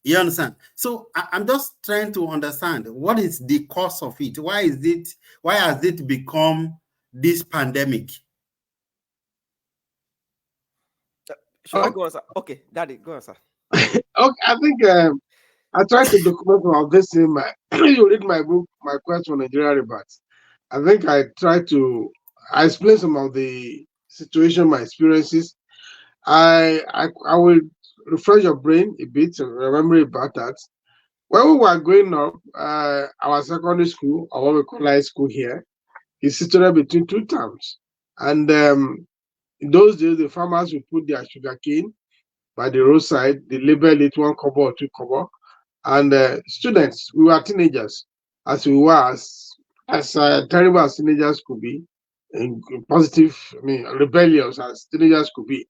You understand? So I'm just trying to understand what is the cause of it. Why has it become this pandemic? Should I go on, sir? Okay, Daddy, go on, sir. Okay, I think I tried to document all this in my. You read my book, My Quest for Nigeria Rebirth. I think I explain some of the situation, my experiences. I will refresh your brain a bit, remember about that. When we were growing up, our secondary school, or what we call high school here, is situated between two towns. And in those days, the farmers would put their sugarcane by the roadside, they label it 1 kobo or 2 kobo. And students, we were teenagers, as we were, as terrible as teenagers could be, and positive, rebellious as teenagers could be.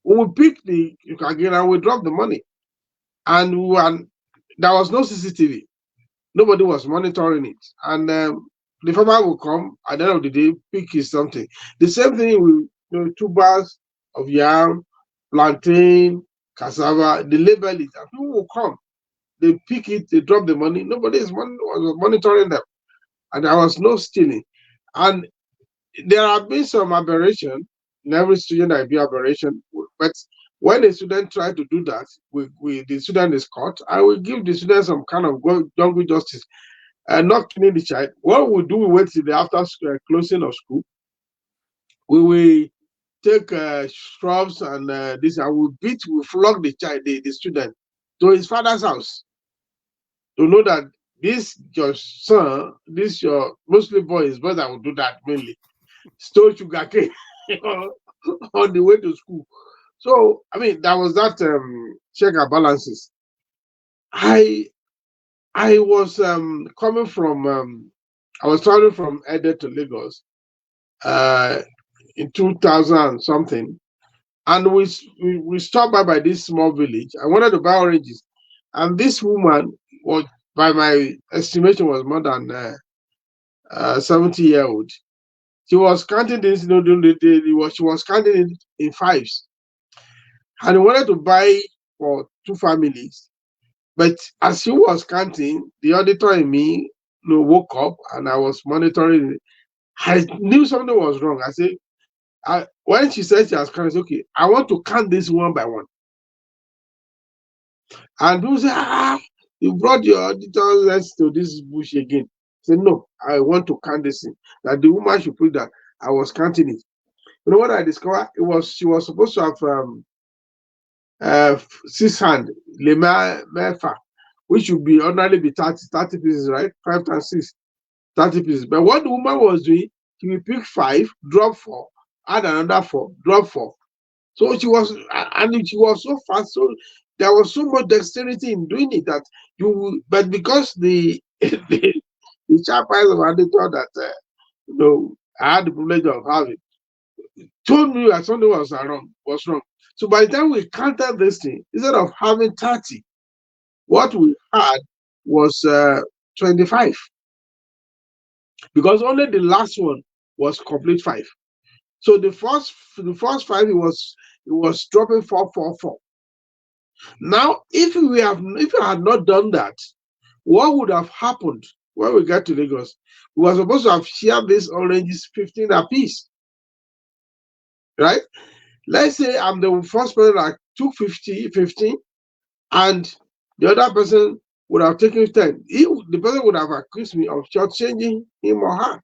We would pick the sugarcane and we drop the money. And there was no CCTV. Nobody was monitoring it. And the farmer will come at the end of the day, pick his something. The same thing with 2 bags of yam, plantain, cassava, they label it, and people will come. They pick it, they drop the money. Nobody was monitoring them. And there was no stealing. And there have been some aberration. In every student, there will be aberration. But when a student try to do that, the student is caught. I will give the student some kind of jungle justice. Not killing the child. What we do, we wait till the after closing of school. We will take shrubs and this, and we flog the child, the student, to his father's house to know that this your son, this your Muslim boy, his brother will do that mainly. Stole sugarcane on the way to school. So I mean, that was that check and balances. I was coming from I was traveling from Ede to Lagos in 2000 something, and we stopped by this small village. I wanted to buy oranges, and this woman was, by my estimation, was more than 70-year-old. She was counting this, she was counting it in fives, and I wanted to buy for 2 families. But as she was counting, the auditor in me woke up, and I was monitoring it. I knew something was wrong. I said, when she said she has counted, I said, okay, I want to count this one by one. And people say, you brought your auditors to this bush again. I said, no, I want to count this thing. That the woman should put that. I was counting it. You know what I discovered? She was supposed to have 6 hand, Lema Mefa, which should be ordinarily be 30 pieces, right? 5 times 6, 30 pieces. But what the woman was doing, she will pick 5, drop 4, add another 4, drop 4. So she was, and she was so fast, so there was so much dexterity in doing it that but because the the sharp eyes of auditor that I had the privilege of having, told me that something was wrong. So by the time we counted this thing, instead of having 30, what we had was 25. Because only the last one was complete 5. So the first 5 it was dropping 4. Now, if we had not done that, what would have happened when we get to Lagos? We were supposed to have shared these oranges 15 apiece, right? Let's say I'm the first person that took 15, and the other person would have taken 10. The person would have accused me of shortchanging him or her,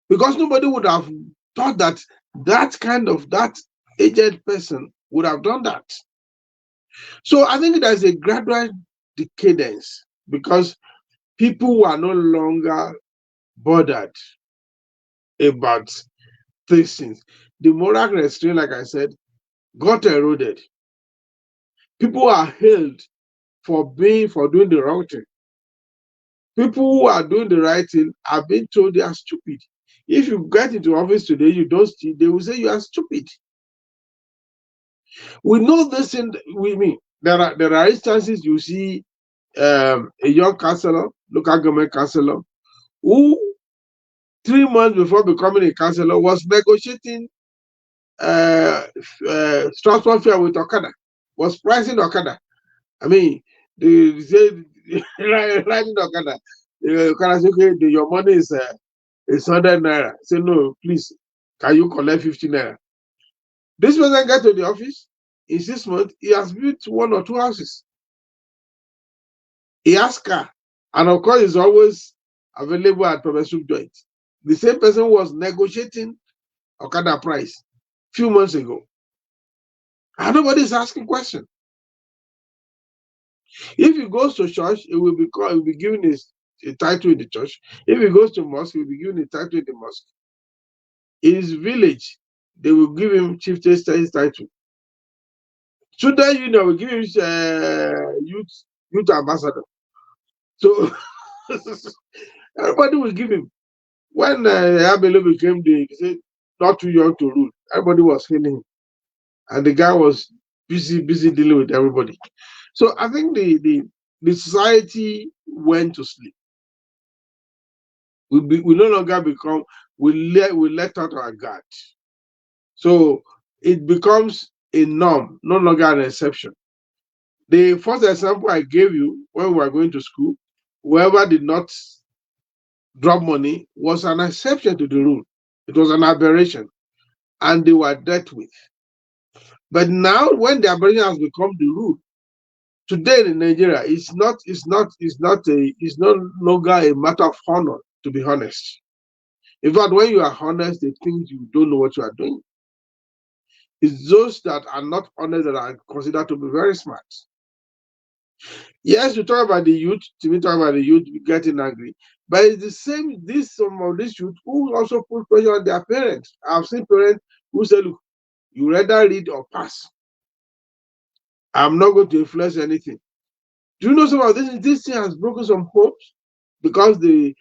because nobody would have thought that that aged person would have done that. So I think there's a gradual decadence because people are no longer bothered about these things. The moral restraint, like I said, got eroded. People are hailed for doing the wrong thing. People who are doing the right thing are being told they are stupid. If you get into office today, you don't steal, they will say you are stupid. We know this in we mean there are instances you see a young councillor, local government councillor, who 3 months before becoming a councillor was negotiating transport fare with Okada, was pricing Okada. I mean, they said riding Okada. Okada said, okay, your money is 100 naira. Say, no, please, can you collect 50 naira? This person get to the office in 6 months, he has built 1 or 2 houses. He has car, and of course, is always available at progressive joint. The same person was negotiating Okada price few months ago, and nobody is asking question. If he goes to church, he will be given a title in the church. If he goes to mosque, he will be given a title in the mosque. In his village, they will give him chieftain title. Student union will give him youth ambassador. So everybody will give him. When Abelo became he said, not too young to rule, everybody was hailing him. And the guy was busy dealing with everybody. So I think the society went to sleep. We no longer become, we let out our guard. So it becomes a norm, no longer an exception. The first example I gave you when we were going to school, whoever did not drop money was an exception to the rule. It was an aberration, and they were dealt with. But now, when the aberration has become the rule, today in Nigeria, it's no longer a matter of honor, to be honest. In fact, when you are honest, they think you don't know what you are doing. It's those that are not honest that are considered to be very smart. Yes, we talk about the youth, we talk about the youth getting angry, but it's the same, some of these youth who also put pressure on their parents. I've seen parents who say, look, you rather read or pass. I'm not going to influence anything. Do you know some of this thing has broken some hopes? Because the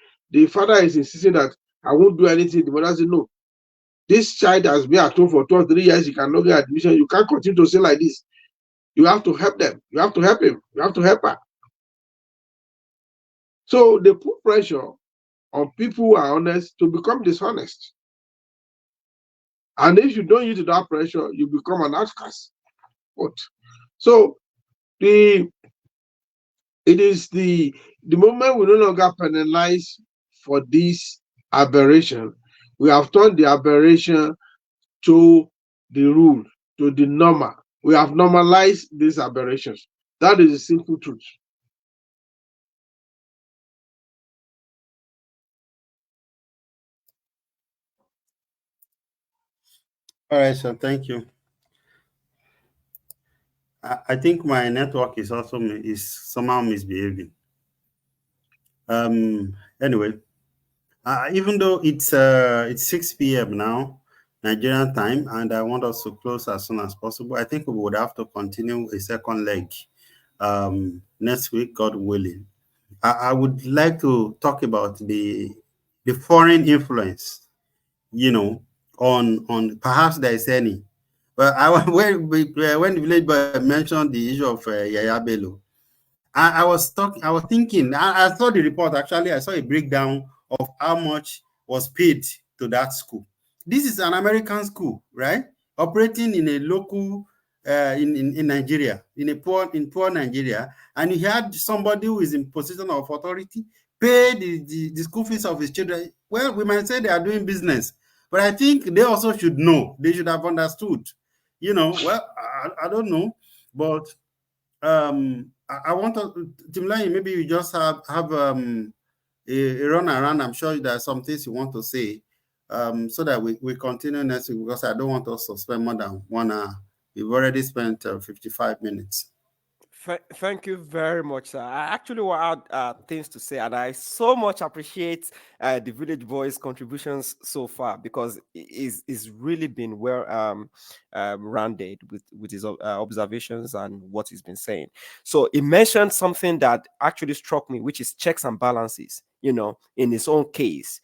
father is insisting that I won't do anything. The mother said, no, this child has been at home for 2 or 3 years, he cannot get admission. You can't continue to say like this. You have to help them. You have to help him. You have to help her. So they put pressure on people who are honest to become dishonest. And if you don't use that pressure, you become an outcast. So it is the moment we no longer penalize for this aberration, we have turned the aberration to the rule, to the normal. We have normalized these aberrations. That is the simple truth. All right, so thank you. I think my network is also is somehow misbehaving. Anyway, even though it's 6 p.m. now, Nigerian time, and I want us to close as soon as possible, I think we would have to continue a second leg next week, God willing. I would like to talk about the foreign influence, you know, on perhaps there is any. But when the village boy mentioned the issue of Yaya Bello, I was thinking, I saw the report actually, I saw a breakdown of how much was paid to that school. This is an American school, right? Operating in a local in Nigeria, in poor Nigeria, and you had somebody who is in position of authority pay the school fees of his children. Well, we might say they are doing business, but I think they also should know. They should have understood. Well, I don't know, but I want to, Timlani, maybe you just have a run around. I'm sure there are some things you want to say, so that we continue next week, because I don't want us to spend more than 1 hour. We've already spent 55 minutes. Thank you very much, sir. I actually had things to say, and I so much appreciate the Village Boys' contributions so far, because it's really been well rounded with his observations and what he's been saying. So he mentioned something that actually struck me, which is checks and balances. In his own case,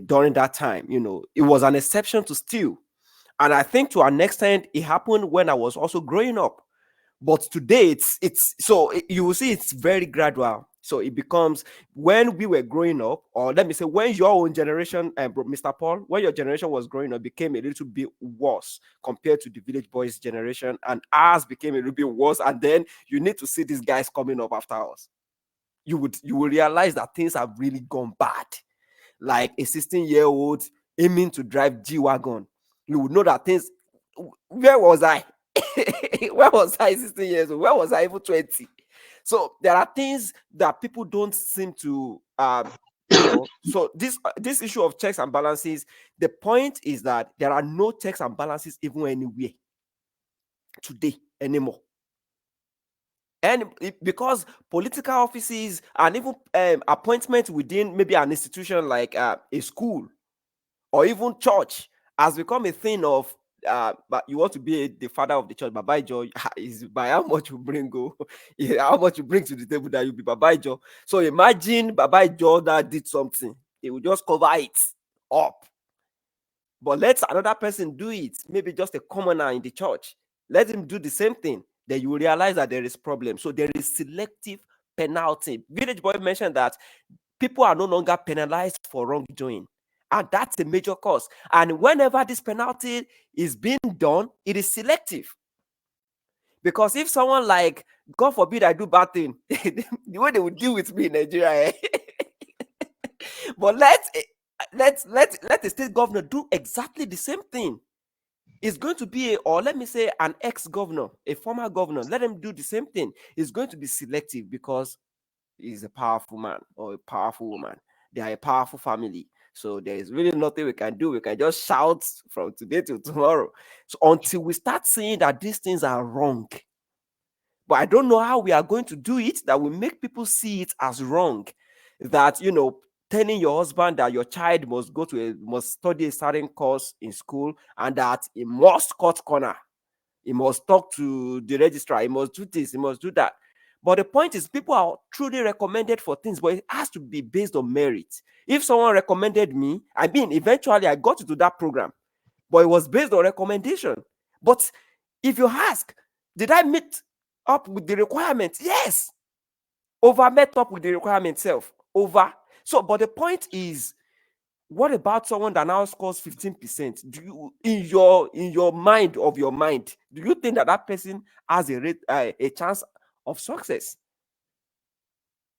during that time, it was an exception to steal, and I think to an extent it happened when I was also growing up. But today it's so you will see it's very gradual. So it becomes, when we were growing up, or let me say when your own generation, Mr. Paul, when your generation was growing up, became a little bit worse compared to the Village Boys generation, and ours became a little bit worse. And then you need to see these guys coming up after us. You will realize that things have really gone bad. Like a 16-year-old aiming to drive G-Wagon, you would know that things. Where was I? Where was I 16 years old? Where was I even 20? So there are things that people don't seem to so this issue of checks and balances, the point is that there are no checks and balances even anywhere today anymore. And because political offices and even appointments within maybe an institution like a school or even church has become a thing of, but you want to be the father of the church, Baba Ijo, is by how much you bring, how much you bring to the table that you be Baba Ijo. So imagine Baba Ijo that did something, he will just cover it up. But let another person do it, maybe just a commoner in the church. Let him do the same thing. Then you will realize that there is problem. So there is selective penalty. Village Boy mentioned that people are no longer penalized for wrongdoing. And that's a major cause. And whenever this penalty is being done, it is selective. Because if someone like, God forbid I do bad thing, the way they would deal with me in Nigeria, but let the state governor do exactly the same thing. It's going to be or let me say an ex-governor, a former governor, let him do the same thing. It's going to be selective because he's a powerful man or a powerful woman. They are a powerful family. So there is really nothing we can do. We can just shout from today till tomorrow. So until we start seeing that these things are wrong. But I don't know how we are going to do it that will make people see it as wrong. That, telling your husband that your child must study a certain course in school and that he must cut corner. He must talk to the registrar. He must do this. He must do that. But the point is, people are truly recommended for things, but it has to be based on merit. If someone recommended me, eventually I got into that program, but it was based on recommendation. But if you ask, did I meet up with the requirements? Yes. Met up with the requirement itself. So, but the point is, what about someone that now scores 15%? Do you, in your mind, do you think that person has a chance of success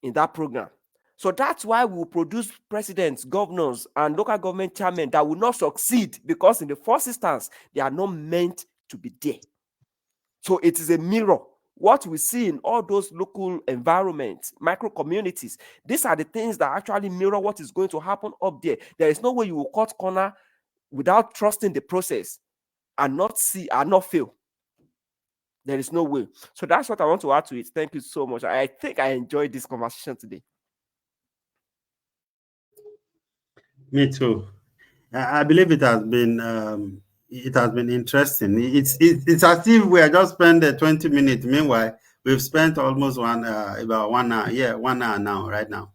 in that program? So that's why we will produce presidents, governors, and local government chairmen that will not succeed, because in the first instance, they are not meant to be there. So it is a mirror. What we see in all those local environments, micro communities, these are the things that actually mirror what is going to happen up there. There is no way you will cut corner without trusting the process and not fail. There is no way. So that's what I want to add to it. Thank you so much. I think I enjoyed this conversation today. Me too. I believe it has been interesting. It's as if we are just spent 20 minutes. Meanwhile, we've spent almost about 1 hour. Yeah, 1 hour now, right now.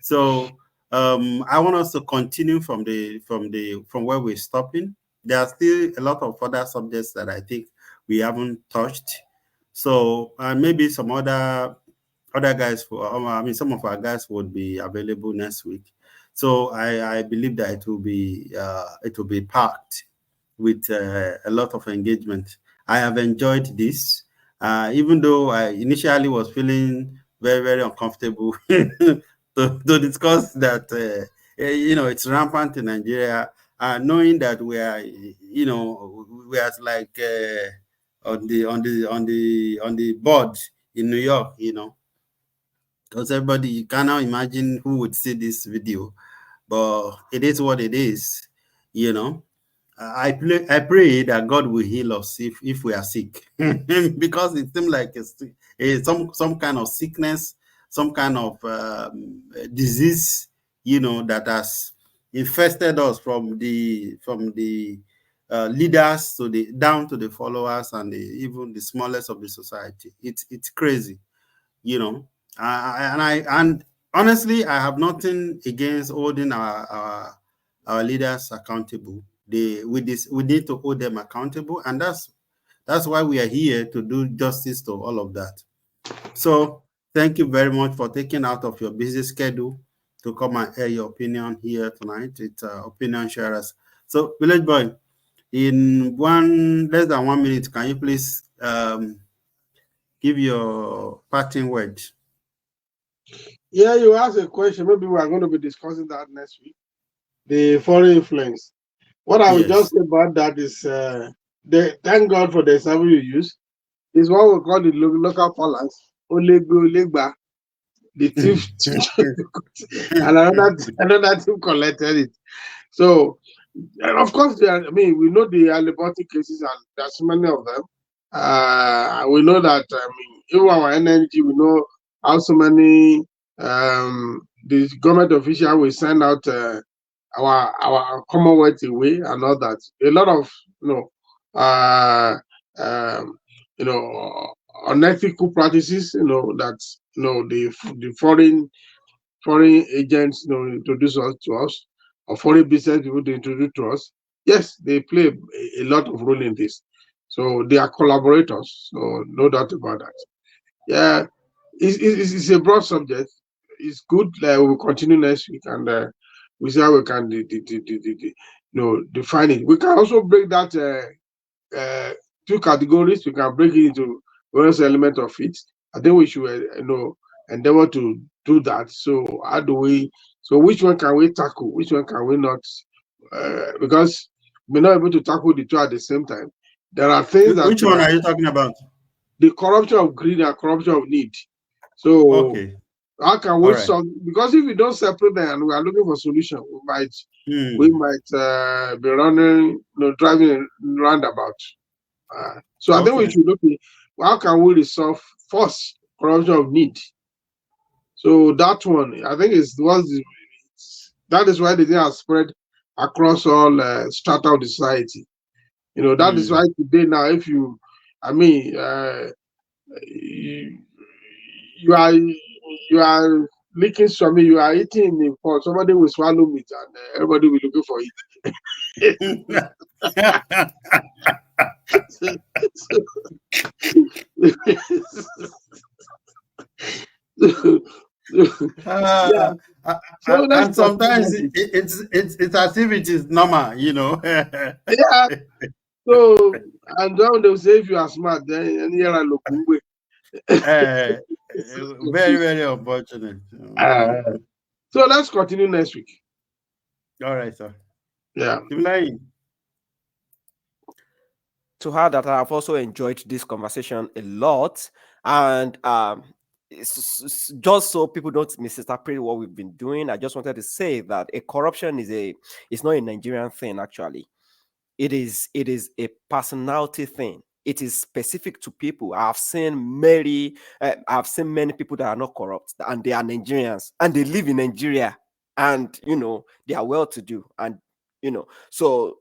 So I want us to continue from where we're stopping. There are still a lot of other subjects that I think we haven't touched. So maybe some other guys some of our guys would be available next week. So I believe that it will be packed with a lot of engagement. I have enjoyed this, even though I initially was feeling very, very uncomfortable to discuss that. It's rampant in Nigeria, knowing that we are, we are like on the board in New York, because everybody, you cannot imagine who would see this video, but it is what it is. I pray that God will heal us if we are sick, because it seems like some kind of sickness, some kind of disease, that has infested us from the leaders down to the followers and even the smallest of the society. It's crazy, and honestly, I have nothing against holding our leaders accountable. We need to hold them accountable, and that's why we are here, to do justice to all of that. So thank you very much for taking out of your busy schedule to come and hear your opinion here tonight. It's Opinion Sharers. So Village Boy, in less than 1 minute, can you please give your parting words? Yeah, you asked a question. Maybe we are going to be discussing that next week. The foreign influence. What I would just say about that is, thank God for the example you use. Is what we call the local balance. Olegba, the thief, and another team collected it. So, and of course, we know the Aliboti cases, and there's so many of them. We know that, even our energy, we know how so many the government official will send out our Commonwealth away and all that. A lot of unethical practices, that the foreign agents introduce us to us, or foreign business people to introduce to us. Yes, they play a lot of role in this. So they are collaborators. So no doubt about that. Yeah, it's a broad subject. It's good. We'll continue next week, and we see how we can define it. We can also break that two categories. We can break it into various elements of it. I think we should endeavor to do that. So how do we? So which one can we tackle? Which one can we not? Because we're not able to tackle the two at the same time. There are things that. Which one are you talking about? The corruption of greed and corruption of need. So okay, how can we solve? Because if we don't separate them and we are looking for solution, we might be running, driving roundabout. So I think we should look at how can we resolve first corruption of need. So that one, I think, that is why the thing has spread across all strata of the society. That is why today now, if you, you are licking something, you are eating in pot, somebody will swallow meat and everybody will be looking for it. And sometimes it's as if it is normal, Yeah. So, and then they'll say if you are smart, then you're a lokumwe. Very, very unfortunate. So let's continue next week. All right, sir. Yeah. To add that, I've also enjoyed this conversation a lot, and it's just so people don't misinterpret what we've been doing. I just wanted to say that corruption is not a Nigerian thing. Actually, it is a personality thing. it is specific to people. I've seen many people that are not corrupt, and they are Nigerians, and they live in Nigeria, and they are well to do, and so.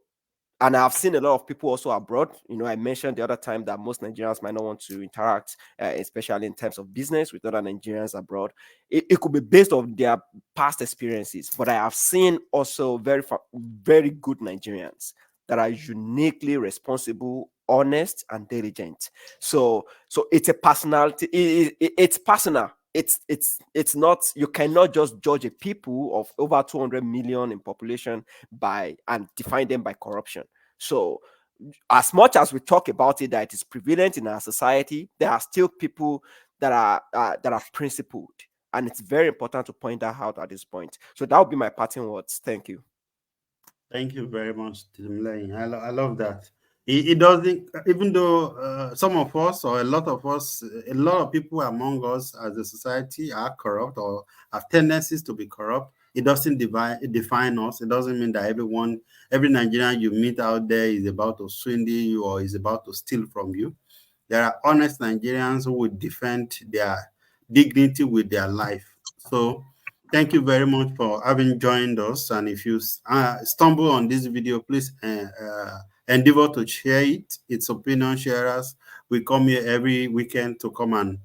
And I've seen a lot of people also abroad. I mentioned the other time that most Nigerians might not want to interact, especially in terms of business, with other Nigerians abroad. It could be based on their past experiences, but I have seen also very good Nigerians that are uniquely responsible, honest, and diligent. So it's a personality. It's personal. It's not, you cannot just judge a people of over 200 million in population and define them by corruption. So as much as we talk about it, that it is prevalent in our society, there are still people that are principled, and it's very important to point that out at this point. So that would be my parting words. Thank you. Thank you very much, Timileyin. I love that. It doesn't, even though some of us, or a lot of people among us as a society are corrupt or have tendencies to be corrupt, it doesn't define us. It doesn't mean that every Nigerian you meet out there is about to swindle you or is about to steal from you. There are honest Nigerians who would defend their dignity with their life. So thank you very much for having joined us. And if you stumble on this video, please endeavor to share it. It's opinion sharers. We come here every weekend to come and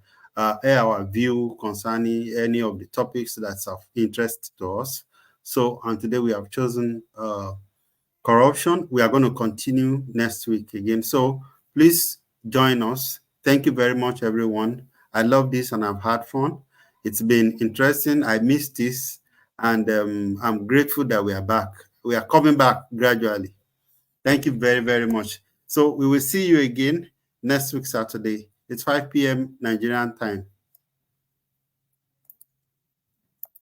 air our view concerning any of the topics that's of interest to us. So, and today we have chosen corruption. We are going to continue next week again. So please join us. Thank you very much, everyone. I love this and I've had fun. It's been interesting. I missed this, and I'm grateful that we are back. We are coming back gradually. Thank you very, very much. So we will see you again next week, Saturday. It's 5 p.m. Nigerian time.